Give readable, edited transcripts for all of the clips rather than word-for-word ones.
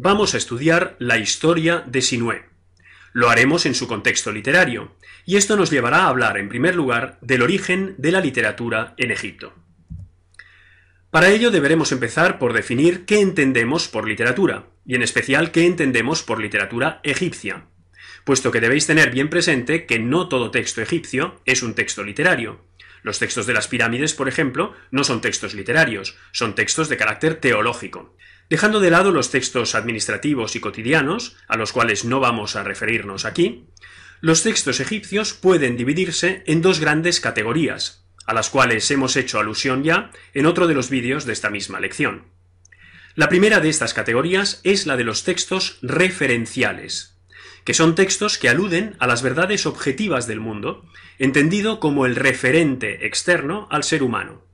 vamos a estudiar la historia de Sinué. Lo haremos en su contexto literario, y esto nos llevará a hablar, en primer lugar, del origen de la literatura en Egipto. Para ello deberemos empezar por definir qué entendemos por literatura, y en especial qué entendemos por literatura egipcia, puesto que debéis tener bien presente que no todo texto egipcio es un texto literario. Los textos de las pirámides, por ejemplo, no son textos literarios, son textos de carácter teológico. Dejando de lado los textos administrativos y cotidianos, a los cuales no vamos a referirnos aquí, los textos egipcios pueden dividirse en dos grandes categorías, a las cuales hemos hecho alusión ya en otro de los vídeos de esta misma lección. La primera de estas categorías es la de los textos referenciales, que son textos que aluden a las verdades objetivas del mundo, entendido como el referente externo al ser humano.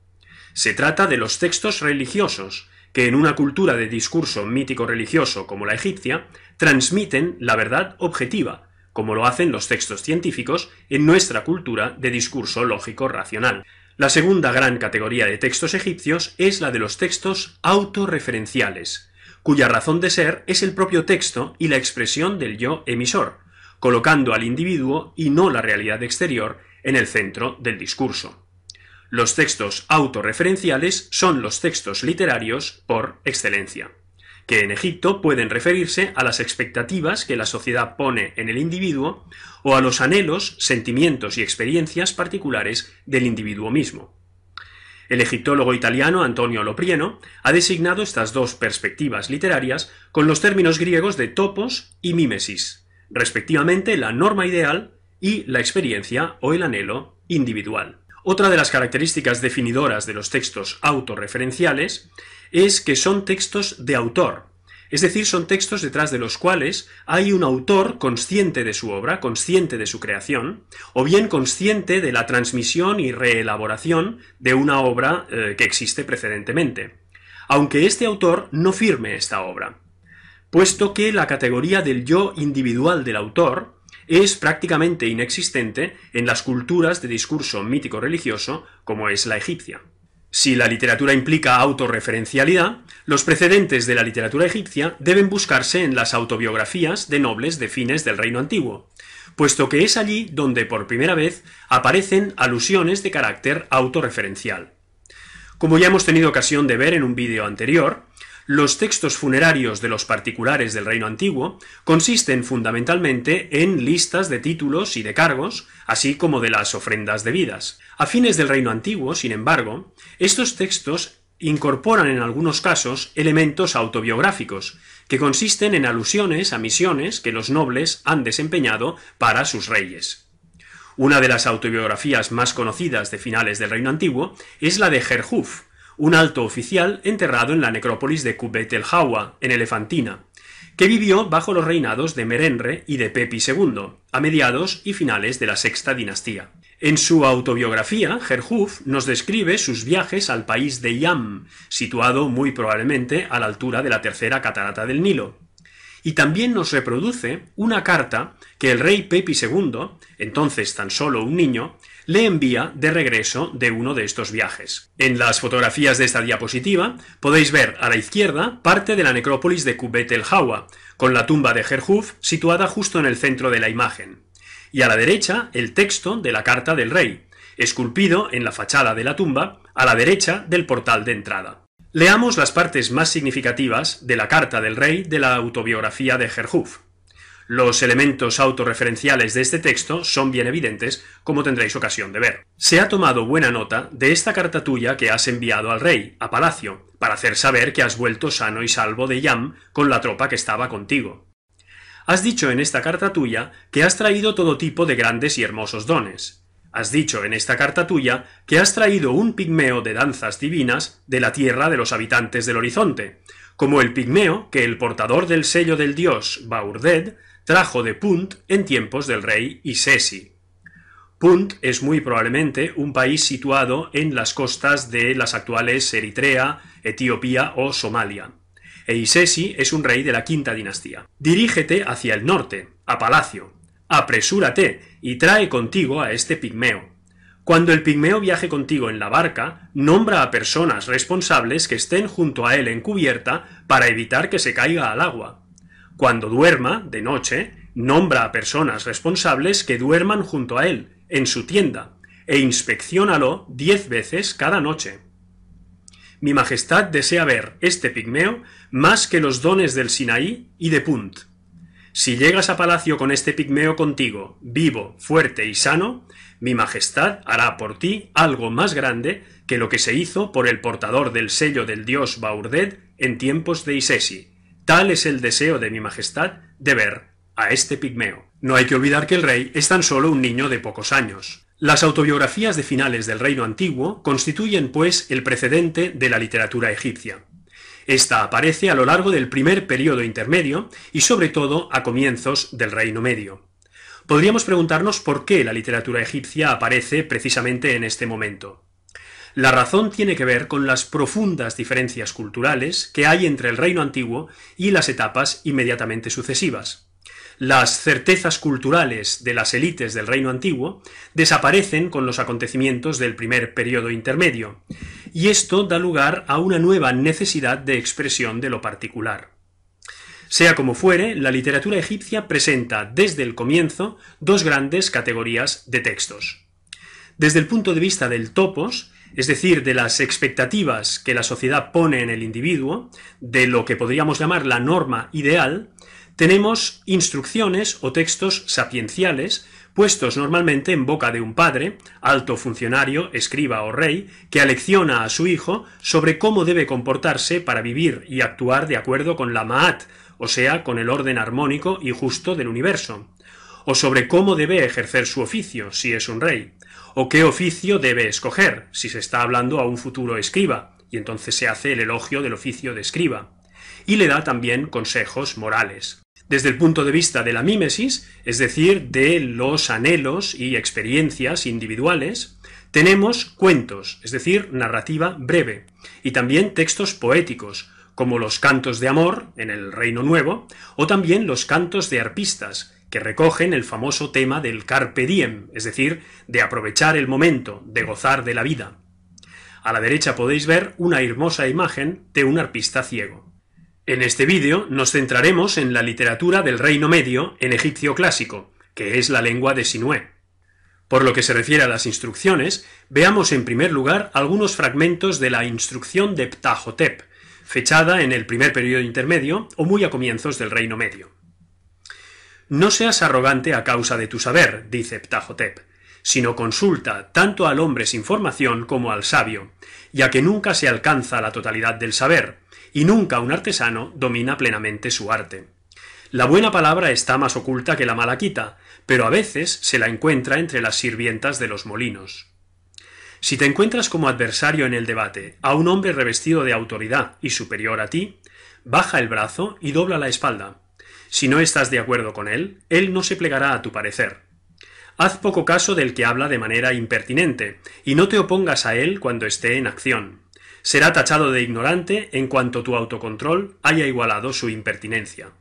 Se trata de los textos religiosos, que en una cultura de discurso mítico-religioso como la egipcia, transmiten la verdad objetiva, como lo hacen los textos científicos en nuestra cultura de discurso lógico-racional. La segunda gran categoría de textos egipcios es la de los textos autorreferenciales, cuya razón de ser es el propio texto y la expresión del yo emisor, colocando al individuo y no la realidad exterior en el centro del discurso. Los textos autorreferenciales son los textos literarios por excelencia, que en Egipto pueden referirse a las expectativas que la sociedad pone en el individuo o a los anhelos, sentimientos y experiencias particulares del individuo mismo. El egiptólogo italiano Antonio Loprieno ha designado estas dos perspectivas literarias con los términos griegos de topos y mímesis, respectivamente la norma ideal y la experiencia o el anhelo individual. Otra de las características definidoras de los textos autorreferenciales es que son textos de autor, es decir, son textos detrás de los cuales hay un autor consciente de su obra, consciente de su creación, o bien consciente de la transmisión y reelaboración de una obra que existe precedentemente, aunque este autor no firme esta obra, puesto que la categoría del yo individual del autor es prácticamente inexistente en las culturas de discurso mítico-religioso como es la egipcia. Si la literatura implica autorreferencialidad, los precedentes de la literatura egipcia deben buscarse en las autobiografías de nobles de fines del Reino Antiguo, puesto que es allí donde por primera vez aparecen alusiones de carácter autorreferencial. Como ya hemos tenido ocasión de ver en un vídeo anterior, los textos funerarios de los particulares del Reino Antiguo consisten fundamentalmente en listas de títulos y de cargos, así como de las ofrendas debidas. A fines del Reino Antiguo, sin embargo, estos textos incorporan en algunos casos elementos autobiográficos, que consisten en alusiones a misiones que los nobles han desempeñado para sus reyes. Una de las autobiografías más conocidas de finales del Reino Antiguo es la de Jerhuf, un alto oficial enterrado en la necrópolis de Kubet el Hawa, en Elefantina, que vivió bajo los reinados de Merenre y de Pepi II, a mediados y finales de la sexta dinastía. En su autobiografía, Jerhuf nos describe sus viajes al país de Yam, situado muy probablemente a la altura de la tercera catarata del Nilo, y también nos reproduce una carta que el rey Pepi II, entonces tan solo un niño, le envía de regreso de uno de estos viajes. En las fotografías de esta diapositiva podéis ver a la izquierda parte de la necrópolis de Kubet el Hawa, con la tumba de Jerhuf situada justo en el centro de la imagen, y a la derecha el texto de la carta del rey, esculpido en la fachada de la tumba a la derecha del portal de entrada. Leamos las partes más significativas de la carta del rey de la autobiografía de Jerhuf. Los elementos autorreferenciales de este texto son bien evidentes, como tendréis ocasión de ver. Se ha tomado buena nota de esta carta tuya que has enviado al rey, a palacio, para hacer saber que has vuelto sano y salvo de Yam con la tropa que estaba contigo. Has dicho en esta carta tuya que has traído todo tipo de grandes y hermosos dones. Has dicho en esta carta tuya que has traído un pigmeo de danzas divinas de la tierra de los habitantes del horizonte, como el pigmeo que el portador del sello del dios Baurded trajo de Punt en tiempos del rey Isesi. Punt es muy probablemente un país situado en las costas de las actuales Eritrea, Etiopía o Somalia, e Isesi es un rey de la quinta dinastía. Dirígete hacia el norte, a palacio, apresúrate y trae contigo a este pigmeo. Cuando el pigmeo viaje contigo en la barca, nombra a personas responsables que estén junto a él en cubierta para evitar que se caiga al agua. Cuando duerma, de noche, nombra a personas responsables que duerman junto a él, en su tienda, e inspecciónalo 10 veces cada noche. Mi Majestad desea ver este pigmeo más que los dones del Sinaí y de Punt. Si llegas a palacio con este pigmeo contigo, vivo, fuerte y sano, mi Majestad hará por ti algo más grande que lo que se hizo por el portador del sello del dios Baurded en tiempos de Isesi. Tal es el deseo de mi Majestad de ver a este pigmeo. No hay que olvidar que el rey es tan solo un niño de pocos años. Las autobiografías de finales del Reino Antiguo constituyen, pues, el precedente de la literatura egipcia. Esta aparece a lo largo del primer período intermedio y, sobre todo, a comienzos del Reino Medio. Podríamos preguntarnos por qué la literatura egipcia aparece precisamente en este momento. La razón tiene que ver con las profundas diferencias culturales que hay entre el Reino Antiguo y las etapas inmediatamente sucesivas. Las certezas culturales de las élites del Reino Antiguo desaparecen con los acontecimientos del primer período intermedio, y esto da lugar a una nueva necesidad de expresión de lo particular. Sea como fuere, la literatura egipcia presenta desde el comienzo dos grandes categorías de textos. Desde el punto de vista del topos, es decir, de las expectativas que la sociedad pone en el individuo, de lo que podríamos llamar la norma ideal, tenemos instrucciones o textos sapienciales puestos normalmente en boca de un padre, alto funcionario, escriba o rey, que alecciona a su hijo sobre cómo debe comportarse para vivir y actuar de acuerdo con la Ma'at, o sea, con el orden armónico y justo del universo, o sobre cómo debe ejercer su oficio, si es un rey, o qué oficio debe escoger, si se está hablando a un futuro escriba, y entonces se hace el elogio del oficio de escriba, y le da también consejos morales. Desde el punto de vista de la mímesis, es decir, de los anhelos y experiencias individuales, tenemos cuentos, es decir, narrativa breve, y también textos poéticos, como los cantos de amor en el Reino Nuevo, o también los cantos de arpistas, que recogen el famoso tema del carpe diem, es decir, de aprovechar el momento, de gozar de la vida. A la derecha podéis ver una hermosa imagen de un arpista ciego. En este vídeo nos centraremos en la literatura del Reino Medio en egipcio clásico, que es la lengua de Sinué. Por lo que se refiere a las instrucciones, veamos en primer lugar algunos fragmentos de la instrucción de Ptahhotep, fechada en el primer período intermedio o muy a comienzos del Reino Medio. No seas arrogante a causa de tu saber, dice Ptahhotep, sino consulta tanto al hombre sin formación como al sabio, ya que nunca se alcanza la totalidad del saber, y nunca un artesano domina plenamente su arte. La buena palabra está más oculta que la mala quita, pero a veces se la encuentra entre las sirvientas de los molinos. Si te encuentras como adversario en el debate a un hombre revestido de autoridad y superior a ti, baja el brazo y dobla la espalda. Si no estás de acuerdo con él no se plegará a tu parecer. Haz poco caso del que habla de manera impertinente, y no te opongas a él cuando esté en acción. Será tachado de ignorante en cuanto tu autocontrol haya igualado su impertinencia.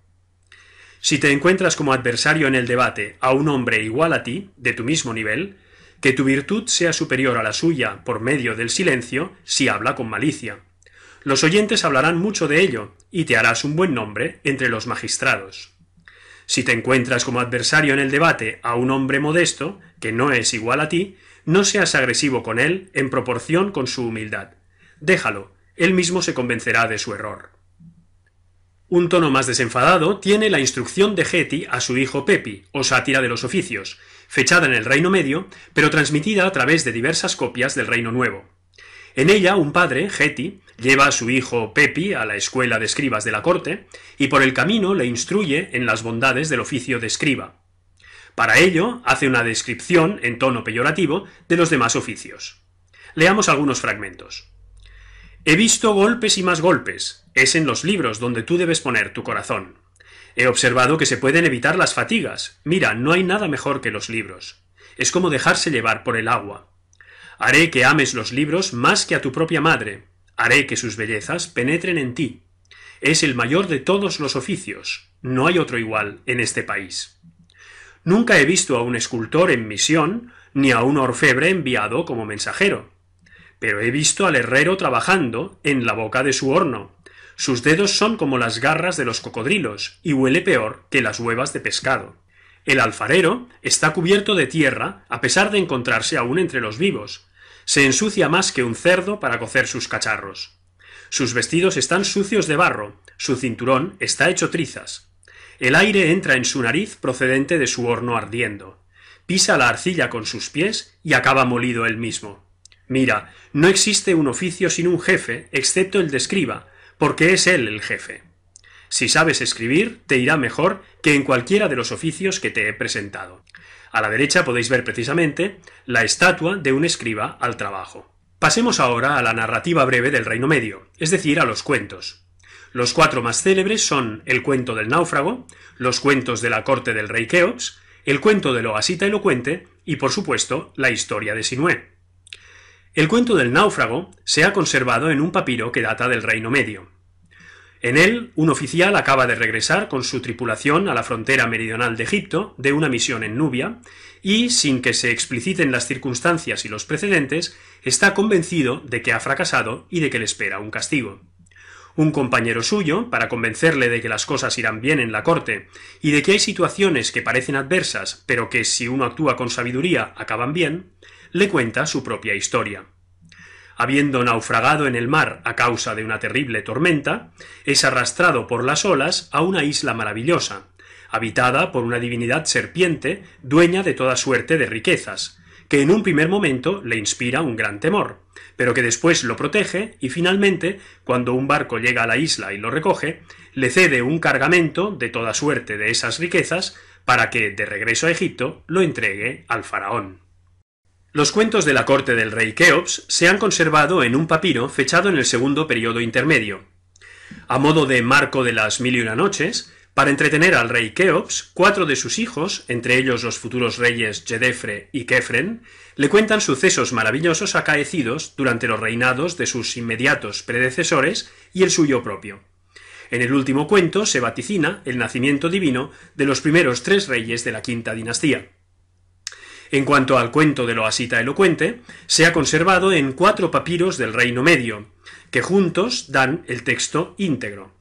Si te encuentras como adversario en el debate a un hombre igual a ti, de tu mismo nivel, que tu virtud sea superior a la suya por medio del silencio si habla con malicia. Los oyentes hablarán mucho de ello, y te harás un buen nombre entre los magistrados. Si te encuentras como adversario en el debate a un hombre modesto, que no es igual a ti, no seas agresivo con él en proporción con su humildad. Déjalo, él mismo se convencerá de su error. Un tono más desenfadado tiene la instrucción de Geti a su hijo Pepi, o sátira de los oficios, fechada en el Reino Medio, pero transmitida a través de diversas copias del Reino Nuevo. En ella, un padre, Geti, lleva a su hijo Pepi a la escuela de escribas de la corte, y por el camino le instruye en las bondades del oficio de escriba. Para ello, hace una descripción, en tono peyorativo, de los demás oficios. Leamos algunos fragmentos. He visto golpes y más golpes, es en los libros donde tú debes poner tu corazón. He observado que se pueden evitar las fatigas, mira, no hay nada mejor que los libros. Es como dejarse llevar por el agua. Haré que ames los libros más que a tu propia madre, haré que sus bellezas penetren en ti. Es el mayor de todos los oficios, no hay otro igual en este país. Nunca he visto a un escultor en misión, ni a un orfebre enviado como mensajero. Pero he visto al herrero trabajando en la boca de su horno. Sus dedos son como las garras de los cocodrilos y huele peor que las huevas de pescado. El alfarero está cubierto de tierra a pesar de encontrarse aún entre los vivos. Se ensucia más que un cerdo para cocer sus cacharros. Sus vestidos están sucios de barro, su cinturón está hecho trizas. El aire entra en su nariz procedente de su horno ardiendo. Pisa la arcilla con sus pies y acaba molido él mismo. Mira, no existe un oficio sin un jefe, excepto el de escriba, porque es él el jefe. Si sabes escribir, te irá mejor que en cualquiera de los oficios que te he presentado. A la derecha podéis ver precisamente la estatua de un escriba al trabajo. Pasemos ahora a la narrativa breve del Reino Medio, es decir, a los cuentos. Los 4 más célebres son el cuento del náufrago, los cuentos de la corte del rey Keops, el cuento del oasita elocuente y, por supuesto, la historia de Sinué. El cuento del náufrago se ha conservado en un papiro que data del Reino Medio. En él, un oficial acaba de regresar con su tripulación a la frontera meridional de Egipto de una misión en Nubia y, sin que se expliciten las circunstancias y los precedentes, está convencido de que ha fracasado y de que le espera un castigo. Un compañero suyo, para convencerle de que las cosas irán bien en la corte y de que hay situaciones que parecen adversas, pero que si uno actúa con sabiduría acaban bien, le cuenta su propia historia. Habiendo naufragado en el mar a causa de una terrible tormenta, es arrastrado por las olas a una isla maravillosa, habitada por una divinidad serpiente, dueña de toda suerte de riquezas, que en un primer momento le inspira un gran temor, pero que después lo protege y finalmente, cuando un barco llega a la isla y lo recoge, le cede un cargamento de toda suerte de esas riquezas para que, de regreso a Egipto, lo entregue al faraón. Los cuentos de la corte del rey Keops se han conservado en un papiro fechado en el segundo periodo intermedio. A modo de marco de las 1001 noches, para entretener al rey Keops, 4 de sus hijos, entre ellos los futuros reyes Jedefre y Kefren, le cuentan sucesos maravillosos acaecidos durante los reinados de sus inmediatos predecesores y el suyo propio. En el último cuento se vaticina el nacimiento divino de los primeros 3 reyes de la quinta dinastía. En cuanto al cuento del oasita elocuente, se ha conservado en 4 papiros del Reino Medio, que juntos dan el texto íntegro.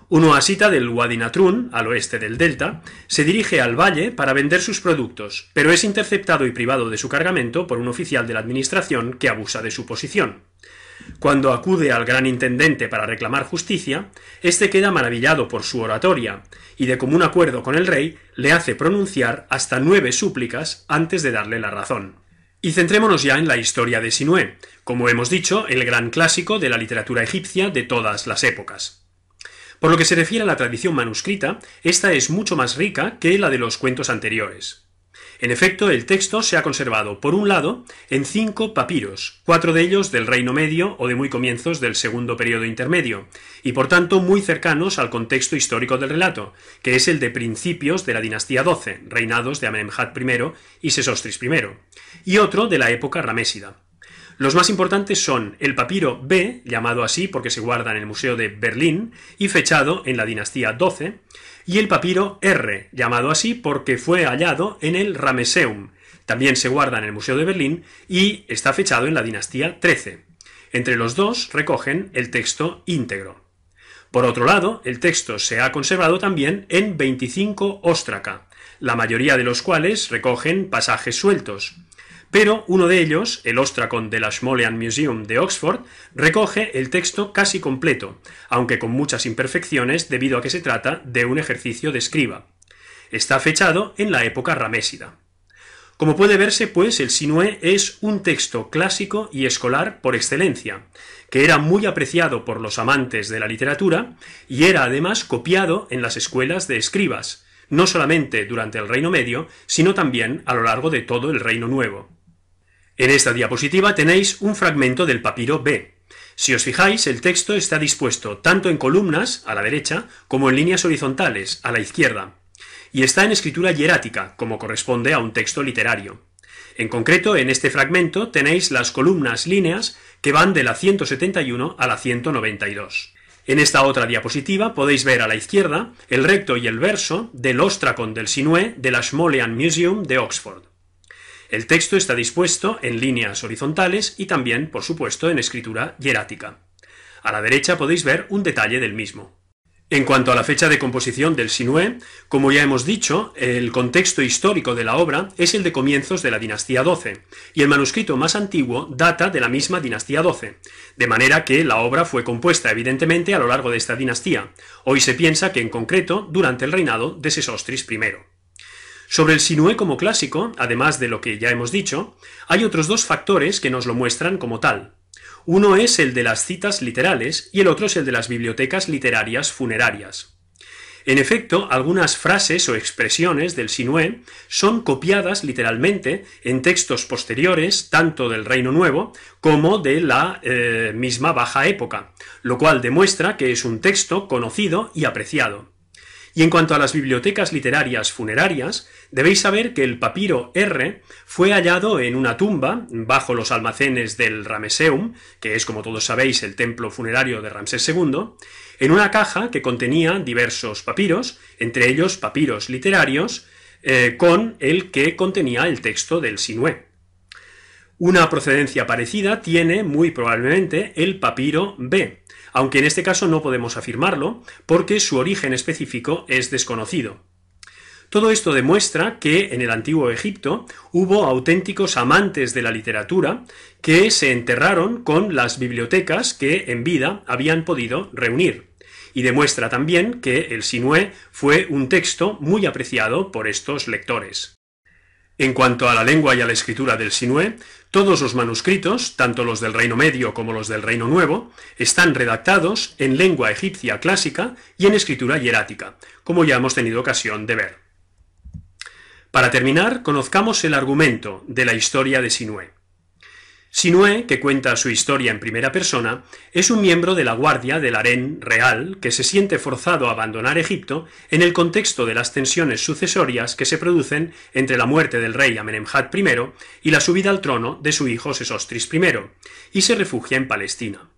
Un oasita del Wadi Natrun, al oeste del delta, se dirige al valle para vender sus productos, pero es interceptado y privado de su cargamento por un oficial de la administración que abusa de su posición. Cuando acude al gran intendente para reclamar justicia, éste queda maravillado por su oratoria, y de común acuerdo con el rey, le hace pronunciar hasta 9 súplicas antes de darle la razón. Y centrémonos ya en la historia de Sinué, como hemos dicho, el gran clásico de la literatura egipcia de todas las épocas. Por lo que se refiere a la tradición manuscrita, esta es mucho más rica que la de los cuentos anteriores. En efecto, el texto se ha conservado, por un lado, en 5 papiros, 4 de ellos del Reino Medio o de muy comienzos del segundo periodo intermedio, y por tanto muy cercanos al contexto histórico del relato, que es el de principios de la dinastía 12, reinados de Amenemhat I y Sesostris I, y otro de la época ramésida. Los más importantes son el papiro B, llamado así porque se guarda en el Museo de Berlín y fechado en la dinastía 12, y el papiro R, llamado así porque fue hallado en el Rameseum, también se guarda en el Museo de Berlín y está fechado en la dinastía 13. Entre los dos recogen el texto íntegro. Por otro lado, el texto se ha conservado también en 25 óstraca, la mayoría de los cuales recogen pasajes sueltos. Pero uno de ellos, el Ostracon del Ashmolean Museum de Oxford, recoge el texto casi completo, aunque con muchas imperfecciones debido a que se trata de un ejercicio de escriba. Está fechado en la época ramésida. Como puede verse, pues, el Sinué es un texto clásico y escolar por excelencia, que era muy apreciado por los amantes de la literatura y era además copiado en las escuelas de escribas, no solamente durante el Reino Medio, sino también a lo largo de todo el Reino Nuevo. En esta diapositiva tenéis un fragmento del papiro B. Si os fijáis, el texto está dispuesto tanto en columnas, a la derecha, como en líneas horizontales, a la izquierda, y está en escritura hierática, como corresponde a un texto literario. En concreto, en este fragmento tenéis las columnas líneas que van de la 171 a la 192. En esta otra diapositiva podéis ver a la izquierda el recto y el verso del Ostracon del Sinué del Ashmolean Museum de Oxford. El texto está dispuesto en líneas horizontales y también, por supuesto, en escritura hierática. A la derecha podéis ver un detalle del mismo. En cuanto a la fecha de composición del Sinué, como ya hemos dicho, el contexto histórico de la obra es el de comienzos de la dinastía XII, y el manuscrito más antiguo data de la misma dinastía XII, de manera que la obra fue compuesta evidentemente a lo largo de esta dinastía. Hoy se piensa que en concreto durante el reinado de Sesostris I. Sobre el Sinué como clásico, además de lo que ya hemos dicho, hay otros dos factores que nos lo muestran como tal. Uno es el de las citas literales y el otro es el de las bibliotecas literarias funerarias. En efecto, algunas frases o expresiones del Sinué son copiadas literalmente en textos posteriores tanto del Reino Nuevo como de la misma Baja Época, lo cual demuestra que es un texto conocido y apreciado. Y en cuanto a las bibliotecas literarias funerarias, debéis saber que el papiro R fue hallado en una tumba bajo los almacenes del Ramesseum, que es, como todos sabéis, el templo funerario de Ramsés II, en una caja que contenía diversos papiros, entre ellos papiros literarios, con el que contenía el texto del Sinué. Una procedencia parecida tiene muy probablemente el papiro B, aunque en este caso no podemos afirmarlo, porque su origen específico es desconocido. Todo esto demuestra que en el antiguo Egipto hubo auténticos amantes de la literatura que se enterraron con las bibliotecas que en vida habían podido reunir, y demuestra también que el Sinué fue un texto muy apreciado por estos lectores. En cuanto a la lengua y a la escritura del Sinué, todos los manuscritos, tanto los del Reino Medio como los del Reino Nuevo, están redactados en lengua egipcia clásica y en escritura hierática, como ya hemos tenido ocasión de ver. Para terminar, conozcamos el argumento de la historia de Sinué. Sinué, que cuenta su historia en primera persona, es un miembro de la guardia del harén real que se siente forzado a abandonar Egipto en el contexto de las tensiones sucesorias que se producen entre la muerte del rey Amenemhat I y la subida al trono de su hijo Sesostris I, y se refugia en Palestina.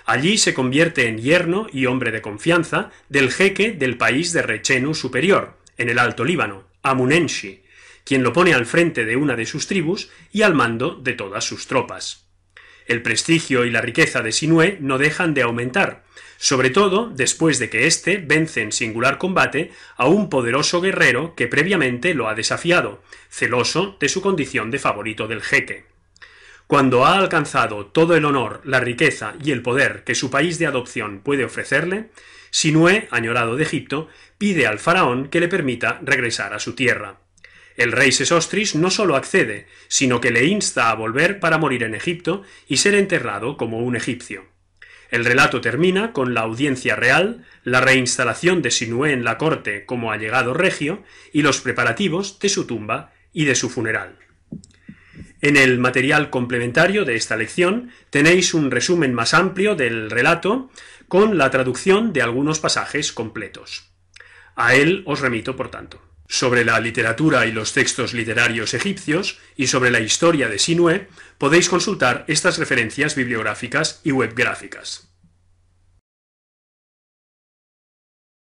Allí se convierte en yerno y hombre de confianza del jeque del país de Rechenu Superior, en el Alto Líbano, Amunenshi, quien lo pone al frente de una de sus tribus y al mando de todas sus tropas. El prestigio y la riqueza de Sinué no dejan de aumentar, sobre todo después de que éste vence en singular combate a un poderoso guerrero que previamente lo ha desafiado, celoso de su condición de favorito del jeque. Cuando ha alcanzado todo el honor, la riqueza y el poder que su país de adopción puede ofrecerle, Sinué, añorado de Egipto, pide al faraón que le permita regresar a su tierra. El rey Sesostris no solo accede, sino que le insta a volver para morir en Egipto y ser enterrado como un egipcio. El relato termina con la audiencia real, la reinstalación de Sinué en la corte como allegado regio y los preparativos de su tumba y de su funeral. En el material complementario de esta lección tenéis un resumen más amplio del relato con la traducción de algunos pasajes completos. A él os remito, por tanto. Sobre la literatura y los textos literarios egipcios y sobre la historia de Sinué podéis consultar estas referencias bibliográficas y webgráficas.